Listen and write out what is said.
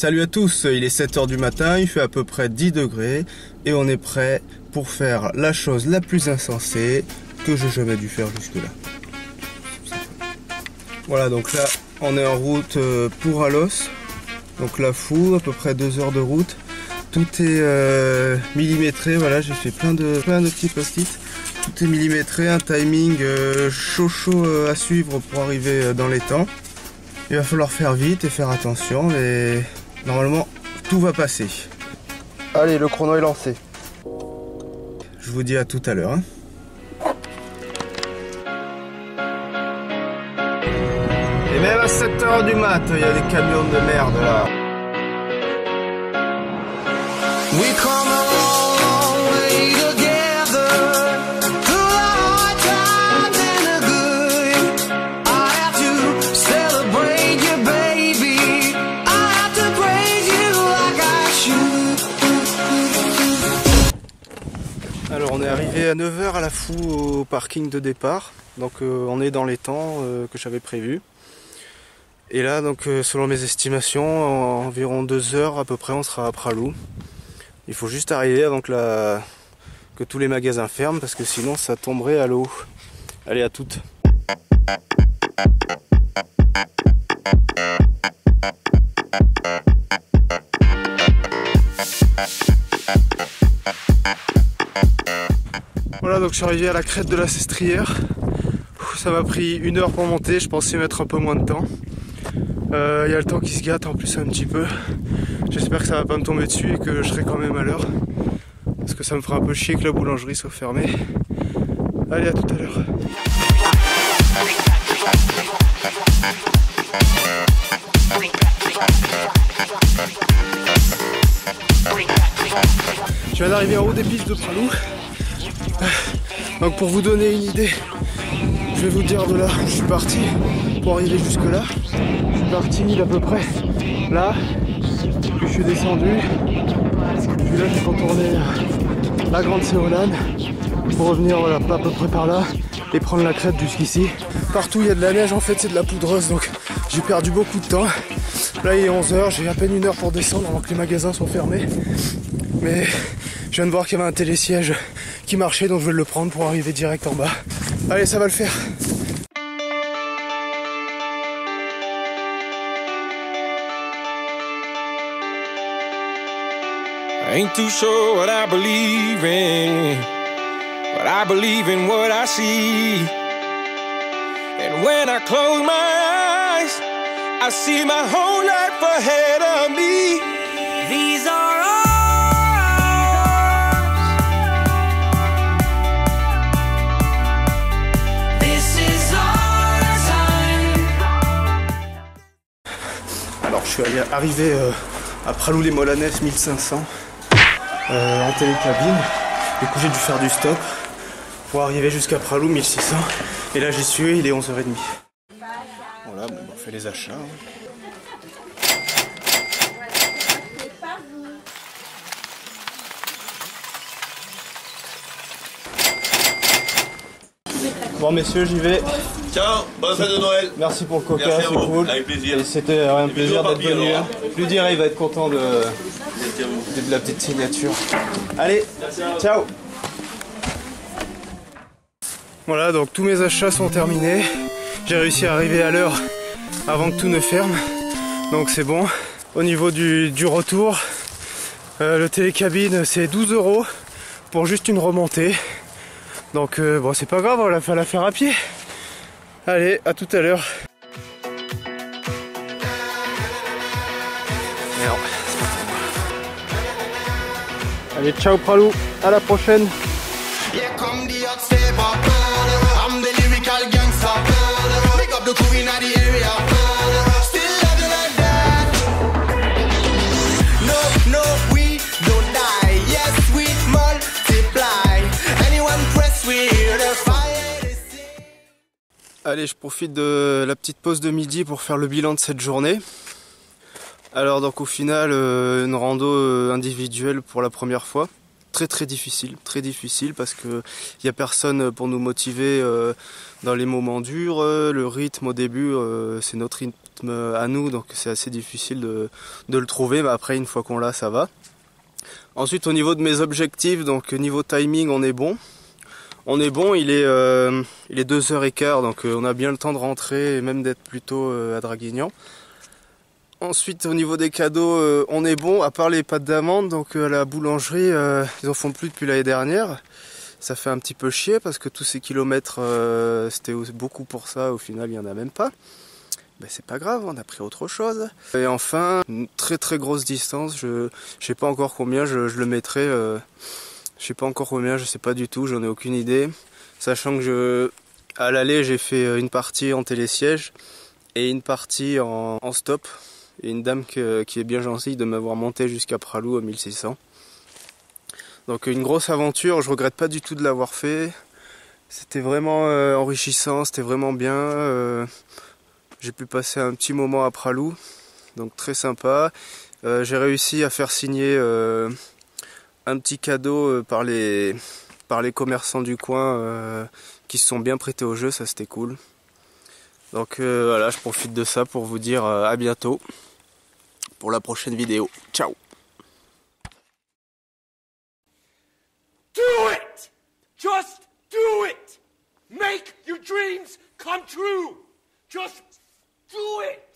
Salut à tous, il est 7 h du matin, il fait à peu près 10 degrés et on est prêt pour faire la chose la plus insensée que j'ai jamais dû faire jusque là. Voilà, donc là on est en route pour Alos, donc la Fou, à peu près 2 heures de route. Tout est millimétré, voilà, j'ai fait plein de petits post-it. Tout est millimétré, un timing chaud à suivre pour arriver dans les temps. Il va falloir faire vite et faire attention, mais normalement tout va passer. Allez, le chrono est lancé. Je vous dis à tout à l'heure. Hein. Et même à 7 h du mat, il y a des camions de merde là. We come a long way together, through the hard times and the good. I have to celebrate you, baby. I have to praise you like I should. Alors on est arrivé à 9 h à la Fou au parking de départ. Donc on est dans les temps que j'avais prévus. Et là donc selon mes estimations, en environ 2 heures à peu près on sera à Pralou. Il faut juste arriver avant que tous les magasins ferment parce que sinon ça tomberait à l'eau. Allez, à toutes. Voilà, donc je suis arrivé à la crête de la Sestrière. Ça m'a pris 1 heure pour monter, je pensais mettre un peu moins de temps. Il y a le temps qui se gâte en plus un petit peu. J'espère que ça va pas me tomber dessus et que je serai quand même à l'heure. Parce que ça me fera un peu chier que la boulangerie soit fermée. Allez, à tout à l'heure. Je viens d'arriver en haut des pistes de Pralou. Donc pour vous donner une idée, je vais vous dire de là où je suis parti pour arriver jusque là. Je suis parti d'à peu près là, puis je suis descendu, puis là j'ai contourné la Grande Séolane pour revenir voilà, à peu près par là et prendre la crête jusqu'ici. Partout il y a de la neige, en fait c'est de la poudreuse, donc j'ai perdu beaucoup de temps. Là il est 11 h, j'ai à peine 1 heure pour descendre avant que les magasins sont fermés. Mais je viens de voir qu'il y avait un télésiège qui marchait, donc je vais le prendre pour arriver direct en bas. Allez, ça va le faire. I ain't too sure what I believe in, but I believe in what I see. And when I close my eyes, I see my whole life ahead of me. These are ours. This is our time. Alors je suis arrivé à Pralou-les-Molanès 1500. En télécabine, du coup j'ai dû faire du stop pour arriver jusqu'à Pralou 1600 et là j'y suis, il est 11 h 30. Voilà, bon, on fait les achats. Bon messieurs, j'y vais. Ciao, bonne fête de Noël. Merci pour le coca, c'est cool. Avec plaisir. C'était un plaisir d'être venu. Lui dire, il va être content de la petite signature. Allez, ciao. Voilà, donc tous mes achats sont terminés. J'ai réussi à arriver à l'heure avant que tout ne ferme. Donc c'est bon. Au niveau du retour, le télécabine c'est 12 € pour juste une remontée. Donc bon, c'est pas grave, on va la faire à pied. Allez, à tout à l'heure. Allez, ciao Pralou, à la prochaine. Allez, je profite de la petite pause de midi pour faire le bilan de cette journée. Alors donc au final, une rando individuelle pour la première fois. Très difficile parce que il y a personne pour nous motiver dans les moments durs. Le rythme au début, c'est notre rythme à nous, donc c'est assez difficile de le trouver, mais après une fois qu'on l'a, ça va. Ensuite au niveau de mes objectifs, donc niveau timing on est bon. On est bon, il est 2h15, donc on a bien le temps de rentrer et même d'être plutôt à Draguignan. Ensuite au niveau des cadeaux, on est bon, à part les pâtes d'amande, donc à la boulangerie, ils en font plus depuis l'année dernière. Ça fait un petit peu chier parce que tous ces kilomètres, c'était beaucoup pour ça, au final il n'y en a même pas. Ben, c'est pas grave, on a pris autre chose. Et enfin, une très très grosse distance, je sais pas encore combien, je le mettrai, je sais pas encore combien, je sais pas du tout, j'en ai aucune idée. Sachant que à l'aller j'ai fait une partie en télésiège et une partie en stop. Et une dame qui est bien gentille de m'avoir monté jusqu'à Pralou à 1600. Donc une grosse aventure, je regrette pas du tout de l'avoir fait. C'était vraiment enrichissant, c'était vraiment bien. J'ai pu passer un petit moment à Pralou, donc très sympa. J'ai réussi à faire signer un petit cadeau par les commerçants du coin qui se sont bien prêtés au jeu, ça c'était cool. Donc voilà, je profite de ça pour vous dire à bientôt pour la prochaine vidéo. Ciao! Do it! Just do it! Make your dreams come true! Just do it!